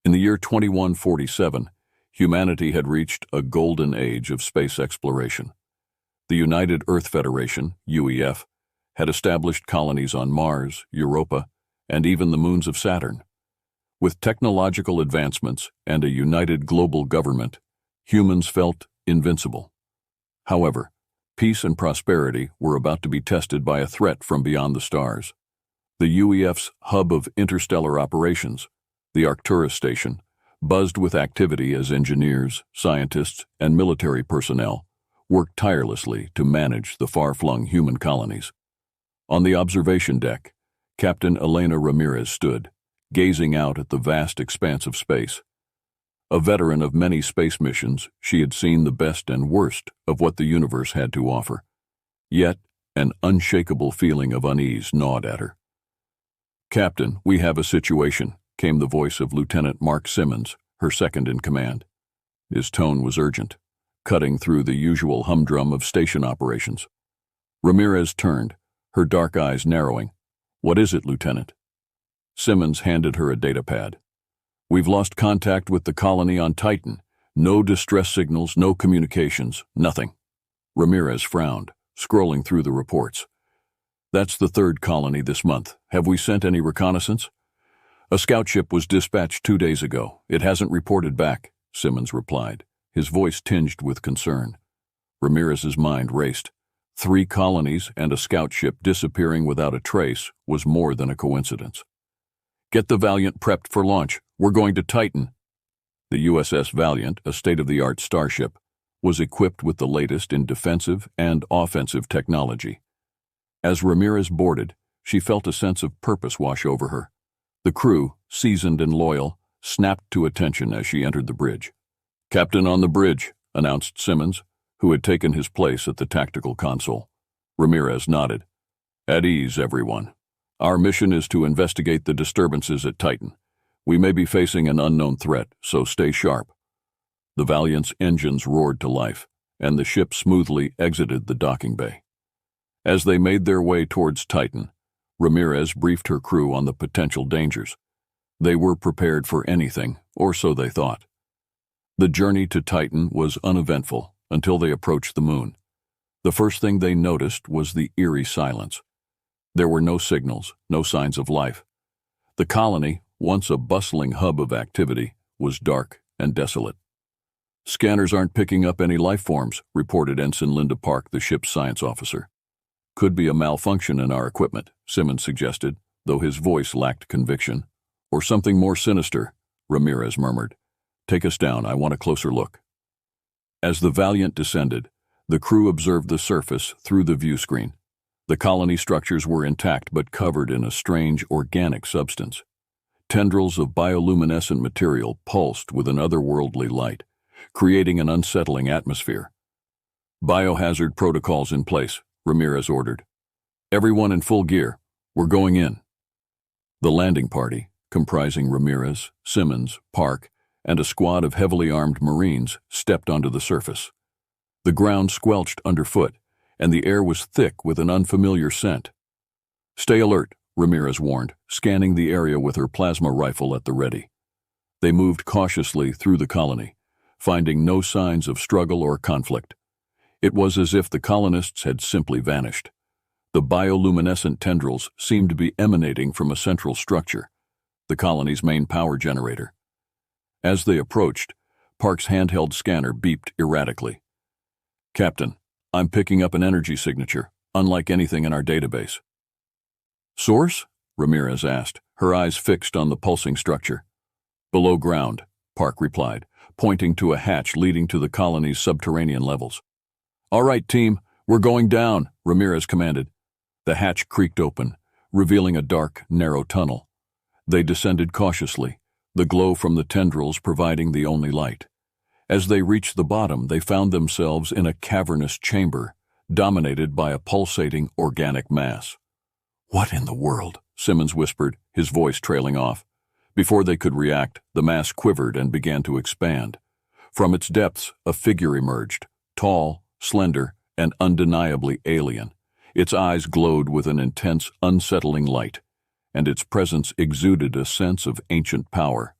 In the year 2147, humanity had reached a golden age of space exploration. The United Earth Federation, UEF, had established colonies on Mars, Europa, and even the moons of Saturn. With technological advancements and a united global government, humans felt invincible. However, peace and prosperity were about to be tested by a threat from beyond the stars. The UEF's hub of interstellar operations, the Arcturus station, buzzed with activity as engineers, scientists, and military personnel worked tirelessly to manage the far-flung human colonies. On the observation deck, Captain Elena Ramirez stood, gazing out at the vast expanse of space. A veteran of many space missions, she had seen the best and worst of what the universe had to offer. Yet, an unshakable feeling of unease gnawed at her. "Captain, we have a situation," came the voice of Lieutenant Mark Simmons, her second in command. His tone was urgent, cutting through the usual humdrum of station operations. Ramirez turned, her dark eyes narrowing. "What is it, Lieutenant?" Simmons handed her a datapad. "We've lost contact with the colony on Titan. No distress signals, no communications, nothing." Ramirez frowned, scrolling through the reports. "That's the third colony this month. Have we sent any reconnaissance?" "A scout ship was dispatched 2 days ago. It hasn't reported back," Simmons replied, his voice tinged with concern. Ramirez's mind raced. 3 colonies and a scout ship disappearing without a trace was more than a coincidence. "Get the Valiant prepped for launch. We're going to Titan." The USS Valiant, a state-of-the-art starship, was equipped with the latest in defensive and offensive technology. As Ramirez boarded, she felt a sense of purpose wash over her. The crew, seasoned and loyal, snapped to attention as she entered the bridge. "Captain on the bridge," announced Simmons, who had taken his place at the tactical console. Ramirez nodded. "At ease, everyone. Our mission is to investigate the disturbances at Titan. We may be facing an unknown threat, so stay sharp." The Valiant's engines roared to life, and the ship smoothly exited the docking bay. As they made their way towards Titan, Ramirez briefed her crew on the potential dangers. They were prepared for anything, or so they thought. The journey to Titan was uneventful until they approached the moon. The first thing they noticed was the eerie silence. There were no signals, no signs of life. The colony, once a bustling hub of activity, was dark and desolate. "Scanners aren't picking up any life forms," reported Ensign Linda Park, the ship's science officer. "Could be a malfunction in our equipment," Simmons suggested, though his voice lacked conviction. "Or something more sinister," Ramirez murmured. "Take us down, I want a closer look." As the Valiant descended, the crew observed the surface through the view screen. The colony structures were intact but covered in a strange organic substance. Tendrils of bioluminescent material pulsed with an otherworldly light, creating an unsettling atmosphere. "Biohazard protocols in place," Ramirez ordered. "Everyone in full gear. We're going in." The landing party, comprising Ramirez, Simmons, Park, and a squad of heavily armed Marines, stepped onto the surface. The ground squelched underfoot, and the air was thick with an unfamiliar scent. "Stay alert," Ramirez warned, scanning the area with her plasma rifle at the ready. They moved cautiously through the colony, finding no signs of struggle or conflict. It was as if the colonists had simply vanished. The bioluminescent tendrils seemed to be emanating from a central structure, the colony's main power generator. As they approached, Park's handheld scanner beeped erratically. "Captain, I'm picking up an energy signature, unlike anything in our database." "Source?" Ramirez asked, her eyes fixed on the pulsing structure. "Below ground," Park replied, pointing to a hatch leading to the colony's subterranean levels. "All right, team, we're going down," Ramirez commanded. The hatch creaked open, revealing a dark, narrow tunnel. They descended cautiously, the glow from the tendrils providing the only light. As they reached the bottom, they found themselves in a cavernous chamber, dominated by a pulsating organic mass. "What in the world?" Simmons whispered, his voice trailing off. Before they could react, the mass quivered and began to expand. From its depths, a figure emerged, tall, slender, and undeniably alien. Its eyes glowed with an intense, unsettling light, and its presence exuded a sense of ancient power.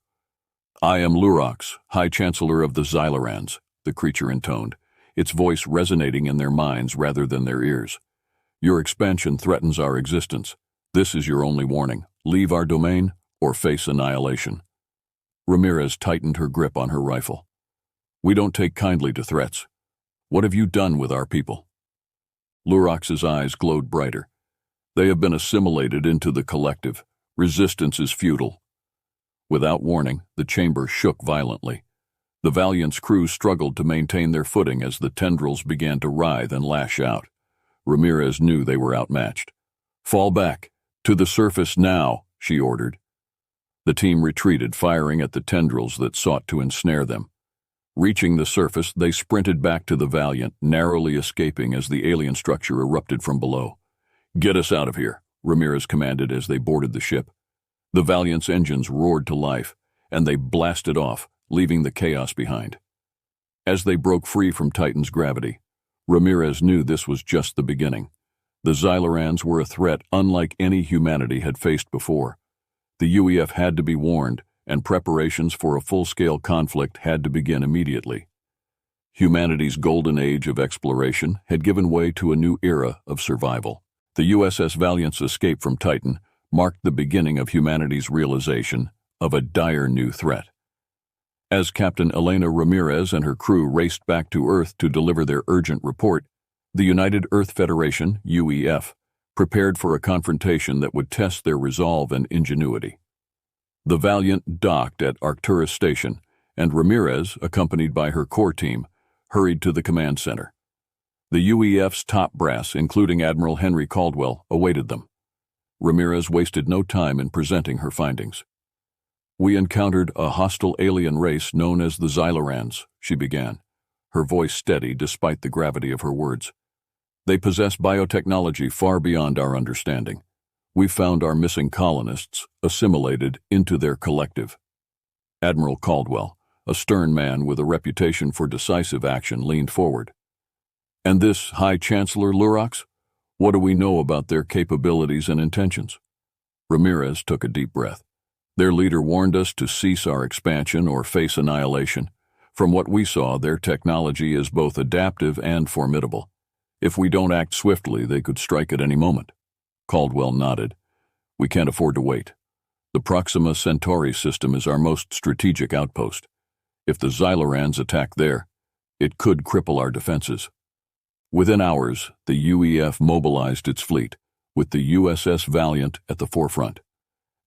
I am Lurox, High Chancellor of the Xylorans, the creature intoned, its voice resonating in their minds rather than their ears. Your expansion threatens our existence. This is your only warning. Leave our domain or face annihilation. Ramirez tightened her grip on her rifle. We don't take kindly to threats. What have you done with our people? Lurox's eyes glowed brighter. They have been assimilated into the collective. Resistance is futile. Without warning, the chamber shook violently. The Valiant's crew struggled to maintain their footing as the tendrils began to writhe and lash out. Ramirez knew they were outmatched. Fall back. To the surface now, she ordered. The team retreated, firing at the tendrils that sought to ensnare them. Reaching the surface, they sprinted back to the Valiant, narrowly escaping as the alien structure erupted from below. Get us out of here, Ramirez commanded as they boarded the ship. The Valiant's engines roared to life, and they blasted off, leaving the chaos behind. As they broke free from Titan's gravity, Ramirez knew this was just the beginning. The Xylorans were a threat unlike any humanity had faced before. The UEF had to be warned, and preparations for a full-scale conflict had to begin immediately. Humanity's golden age of exploration had given way to a new era of survival. The USS Valiant's escape from Titan marked the beginning of humanity's realization of a dire new threat. As Captain Elena Ramirez and her crew raced back to Earth to deliver their urgent report, the United Earth Federation, UEF, prepared for a confrontation that would test their resolve and ingenuity. The Valiant docked at Arcturus Station, and Ramirez, accompanied by her core team, hurried to the command center. The UEF's top brass, including Admiral Henry Caldwell, awaited them. Ramirez wasted no time in presenting her findings. We encountered a hostile alien race known as the Xylorans, she began, her voice steady despite the gravity of her words. They possess biotechnology far beyond our understanding. We found our missing colonists assimilated into their collective. Admiral Caldwell, a stern man with a reputation for decisive action, leaned forward. And this High Chancellor Lurox? What do we know about their capabilities and intentions? Ramirez took a deep breath. Their leader warned us to cease our expansion or face annihilation. From what we saw, their technology is both adaptive and formidable. If we don't act swiftly, they could strike at any moment. Caldwell nodded. We can't afford to wait. The Proxima Centauri system is our most strategic outpost. If the Xylorans attack there, it could cripple our defenses. Within hours, the UEF mobilized its fleet, with the USS Valiant at the forefront.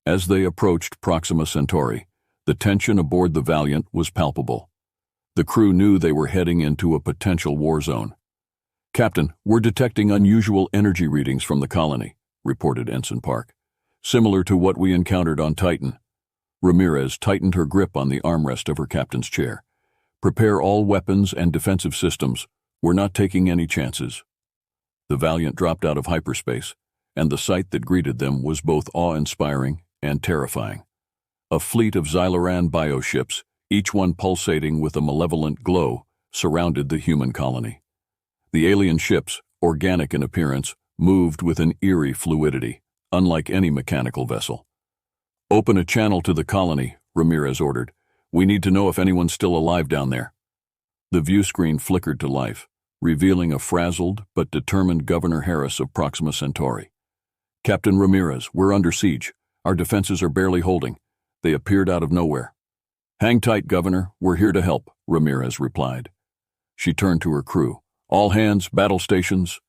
As they approached Proxima Centauri, the tension aboard the Valiant was palpable. The crew knew they were heading into a potential war zone. Captain, we're detecting unusual energy readings from the colony, reported Ensign Park, similar to what we encountered on Titan. Ramirez tightened her grip on the armrest of her captain's chair. Prepare all weapons and defensive systems. We're not taking any chances. The Valiant dropped out of hyperspace, and the sight that greeted them was both awe-inspiring and terrifying. A fleet of Xyloran bioships, each one pulsating with a malevolent glow, surrounded the human colony. The alien ships, organic in appearance, moved with an eerie fluidity, unlike any mechanical vessel. Open a channel to the colony, Ramirez ordered. We need to know if anyone's still alive down there. The view screen flickered to life, revealing a frazzled but determined Governor Harris of Proxima Centauri. Captain Ramirez, we're under siege. Our defenses are barely holding. They appeared out of nowhere. Hang tight, Governor. We're here to help, Ramirez replied. She turned to her crew. All hands, battle stations.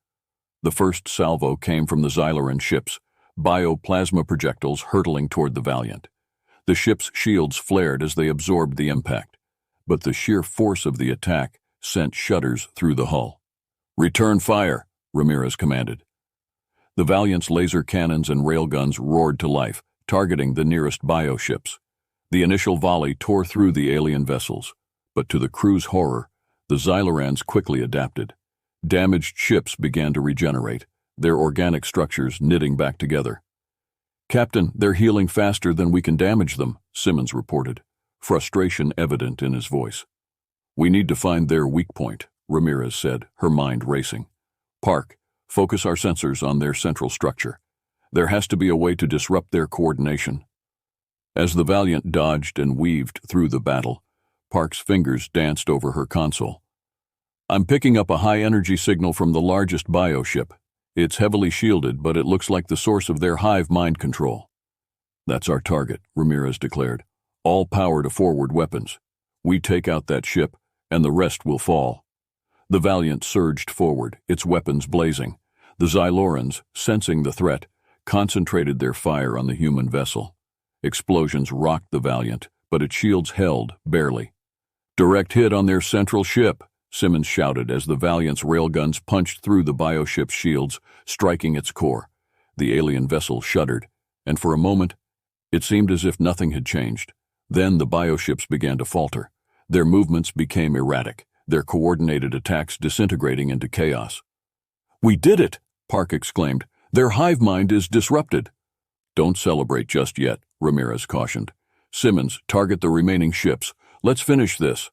The first salvo came from the Xyloran ships, bioplasma projectiles hurtling toward the Valiant. The ship's shields flared as they absorbed the impact, but the sheer force of the attack sent shudders through the hull. Return fire, Ramirez commanded. The Valiant's laser cannons and railguns roared to life, targeting the nearest bioships. The initial volley tore through the alien vessels, but to the crew's horror, the Xylorans quickly adapted. Damaged ships began to regenerate, their organic structures knitting back together. Captain, they're healing faster than we can damage them, Simmons reported, frustration evident in his voice. We need to find their weak point, Ramirez said, her mind racing. Park, focus our sensors on their central structure. There has to be a way to disrupt their coordination. As the Valiant dodged and weaved through the battle, Park's fingers danced over her console. "I'm picking up a high-energy signal from the largest bioship. It's heavily shielded, but it looks like the source of their hive mind control." "That's our target," Ramirez declared. "All power to forward weapons. We take out that ship, and the rest will fall." The Valiant surged forward, its weapons blazing. The Xylorans, sensing the threat, concentrated their fire on the human vessel. Explosions rocked the Valiant, but its shields held, barely. "Direct hit on their central ship," Simmons shouted as the Valiant's railguns punched through the bioship's shields, striking its core. The alien vessel shuddered, and for a moment, it seemed as if nothing had changed. Then the bioships began to falter. Their movements became erratic, their coordinated attacks disintegrating into chaos. "We did it!" Park exclaimed. "Their hive mind is disrupted." "Don't celebrate just yet," Ramirez cautioned. "Simmons, target the remaining ships. Let's finish this."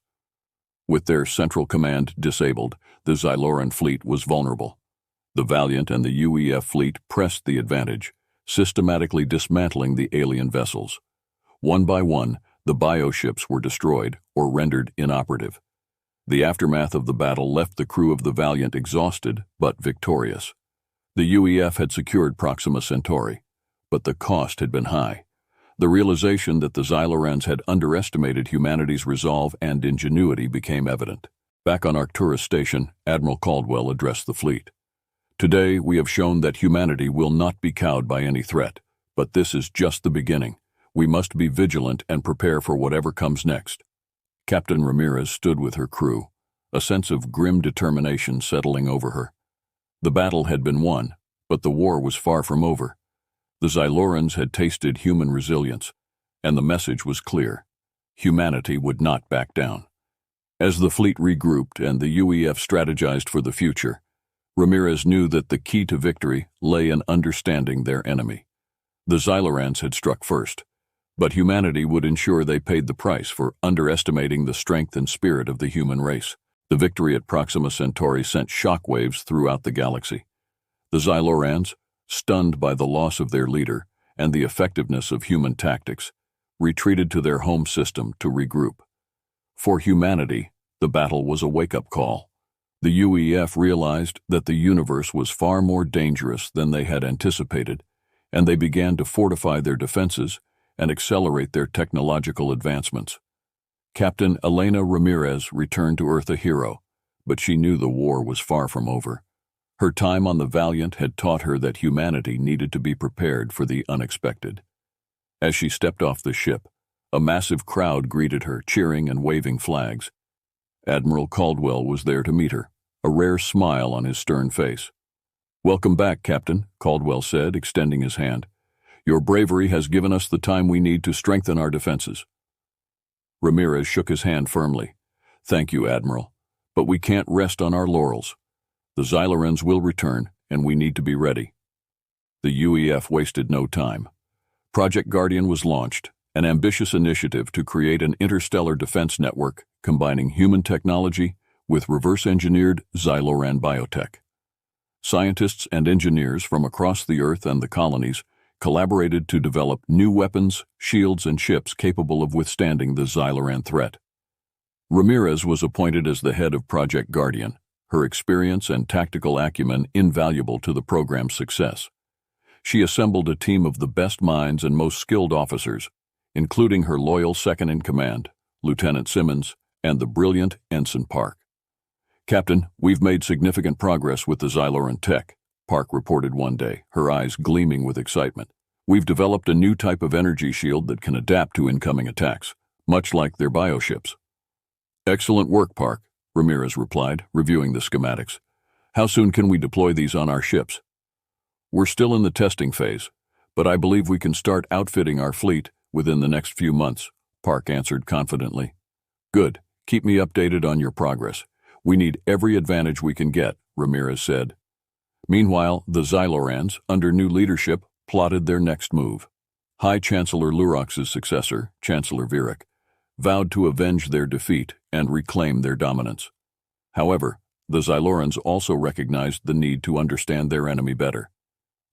With their central command disabled, the Xyloran fleet was vulnerable. The Valiant and the UEF fleet pressed the advantage, systematically dismantling the alien vessels. One by one, the bioships were destroyed or rendered inoperative. The aftermath of the battle left the crew of the Valiant exhausted but victorious. The UEF had secured Proxima Centauri, but the cost had been high. The realization that the Xylorans had underestimated humanity's resolve and ingenuity became evident. Back on Arcturus Station, Admiral Caldwell addressed the fleet. "Today, we have shown that humanity will not be cowed by any threat, but this is just the beginning. We must be vigilant and prepare for whatever comes next." Captain Ramirez stood with her crew, a sense of grim determination settling over her. The battle had been won, but the war was far from over. The Xylorans had tasted human resilience, and the message was clear. Humanity would not back down. As the fleet regrouped and the UEF strategized for the future, Ramirez knew that the key to victory lay in understanding their enemy. The Xylorans had struck first, but humanity would ensure they paid the price for underestimating the strength and spirit of the human race. The victory at Proxima Centauri sent shockwaves throughout the galaxy. The Xylorans, stunned by the loss of their leader and the effectiveness of human tactics, retreated to their home system to regroup. For humanity, the battle was a wake-up call. The UEF realized that the universe was far more dangerous than they had anticipated, and they began to fortify their defenses and accelerate their technological advancements. Captain Elena Ramirez returned to Earth a hero, but she knew the war was far from over. Her time on the Valiant had taught her that humanity needed to be prepared for the unexpected. As she stepped off the ship, a massive crowd greeted her, cheering and waving flags. Admiral Caldwell was there to meet her, a rare smile on his stern face. "Welcome back, Captain," Caldwell said, extending his hand. "Your bravery has given us the time we need to strengthen our defenses." Ramirez shook his hand firmly. "Thank you, Admiral, but we can't rest on our laurels. The Xylorans will return, and we need to be ready." The UEF wasted no time. Project Guardian was launched, an ambitious initiative to create an interstellar defense network combining human technology with reverse-engineered Xyloran biotech. Scientists and engineers from across the Earth and the colonies collaborated to develop new weapons, shields, and ships capable of withstanding the Xyloran threat. Ramirez was appointed as the head of Project Guardian, her experience and tactical acumen invaluable to the program's success. She assembled a team of the best minds and most skilled officers, including her loyal second-in-command, Lieutenant Simmons, and the brilliant Ensign Park. "Captain, we've made significant progress with the Xyloran tech," Park reported one day, her eyes gleaming with excitement. "We've developed a new type of energy shield that can adapt to incoming attacks, much like their bioships." "Excellent work, Park," Ramirez replied, reviewing the schematics. "How soon can we deploy these on our ships?" "We're still in the testing phase, but I believe we can start outfitting our fleet within the next few months," Park answered confidently. "Good. Keep me updated on your progress. We need every advantage we can get," Ramirez said. Meanwhile, the Xylorans, under new leadership, plotted their next move. High Chancellor Lurox's successor, Chancellor Virak, vowed to avenge their defeat and reclaim their dominance. However, the Xylorans also recognized the need to understand their enemy better.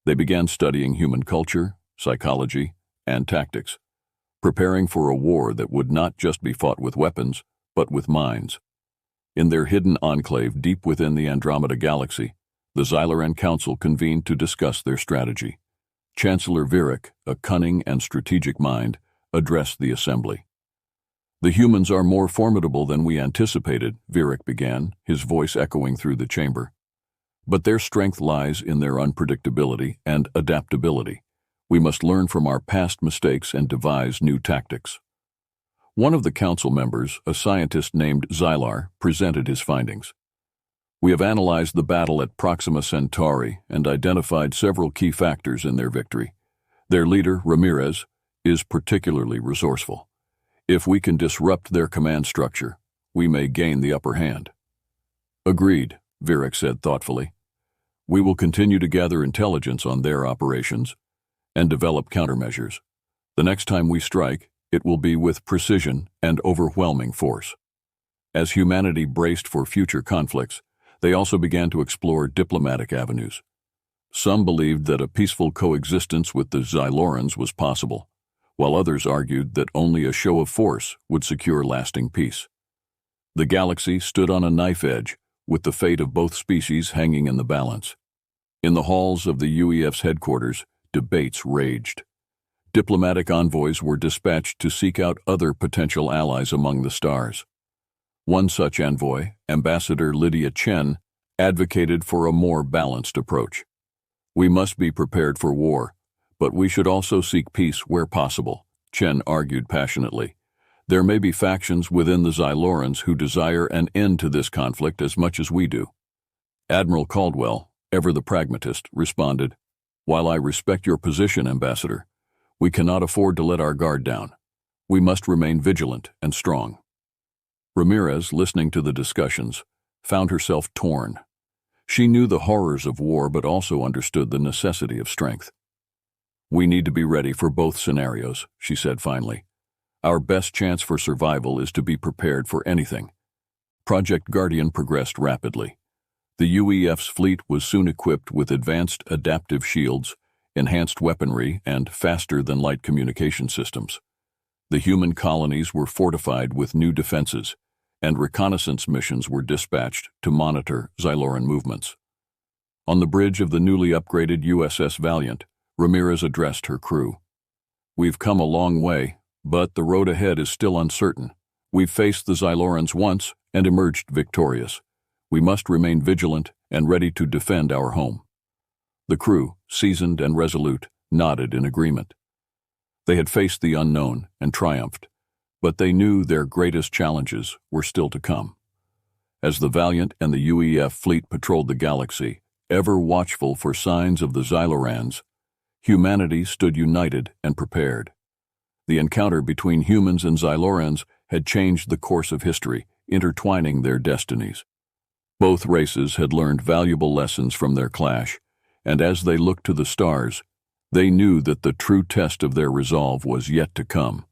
They began studying human culture, psychology, and tactics. preparing for a war that would not just be fought with weapons, but with minds. In their hidden enclave deep within the Andromeda Galaxy, the Xyloran Council convened to discuss their strategy. Chancellor Virik, a cunning and strategic mind, addressed the assembly. "The humans are more formidable than we anticipated," Virik began, his voice echoing through the chamber. "But their strength lies in their unpredictability and adaptability. We must learn from our past mistakes and devise new tactics." One of the council members, a scientist named Xylar, presented his findings. "We have analyzed the battle at Proxima Centauri and identified several key factors in their victory. Their leader, Ramirez, is particularly resourceful. If we can disrupt their command structure, we may gain the upper hand." "Agreed," Virik said thoughtfully. "We will continue to gather intelligence on their operations and develop countermeasures. The next time we strike, it will be with precision and overwhelming force." As humanity braced for future conflicts, they also began to explore diplomatic avenues. Some believed that a peaceful coexistence with the Xylorans was possible, while others argued that only a show of force would secure lasting peace. The galaxy stood on a knife edge, with the fate of both species hanging in the balance. In the halls of the UEF's headquarters, debates raged. Diplomatic envoys were dispatched to seek out other potential allies among the stars. One such envoy, Ambassador Lydia Chen, advocated for a more balanced approach. "We must be prepared for war, but we should also seek peace where possible," Chen argued passionately. "There may be factions within the Xylorans who desire an end to this conflict as much as we do." Admiral Caldwell, ever the pragmatist, responded, "While I respect your position, Ambassador, we cannot afford to let our guard down. We must remain vigilant and strong." Ramirez, listening to the discussions, found herself torn. She knew the horrors of war but also understood the necessity of strength. "We need to be ready for both scenarios," she said finally. "Our best chance for survival is to be prepared for anything." Project Guardian progressed rapidly. The UEF's fleet was soon equipped with advanced adaptive shields, enhanced weaponry, and faster-than-light communication systems. The human colonies were fortified with new defenses, and reconnaissance missions were dispatched to monitor Xyloran movements. On the bridge of the newly upgraded USS Valiant, Ramirez addressed her crew. "We've come a long way, but the road ahead is still uncertain. We've faced the Xylorans once and emerged victorious. We must remain vigilant and ready to defend our home." The crew, seasoned and resolute, nodded in agreement. They had faced the unknown and triumphed, but they knew their greatest challenges were still to come. As the Valiant and the UEF fleet patrolled the galaxy, ever watchful for signs of the Xylorans, humanity stood united and prepared. The encounter between humans and Xylorans had changed the course of history, intertwining their destinies. Both races had learned valuable lessons from their clash, and as they looked to the stars, they knew that the true test of their resolve was yet to come.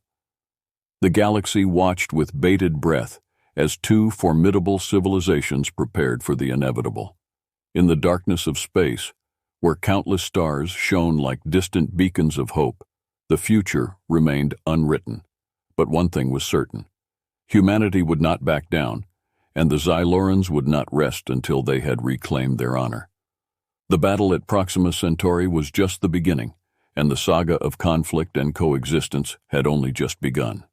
The galaxy watched with bated breath as two formidable civilizations prepared for the inevitable. In the darkness of space, where countless stars shone like distant beacons of hope, the future remained unwritten. But one thing was certain: humanity would not back down, and the Xylorans would not rest until they had reclaimed their honor. The battle at Proxima Centauri was just the beginning, and the saga of conflict and coexistence had only just begun.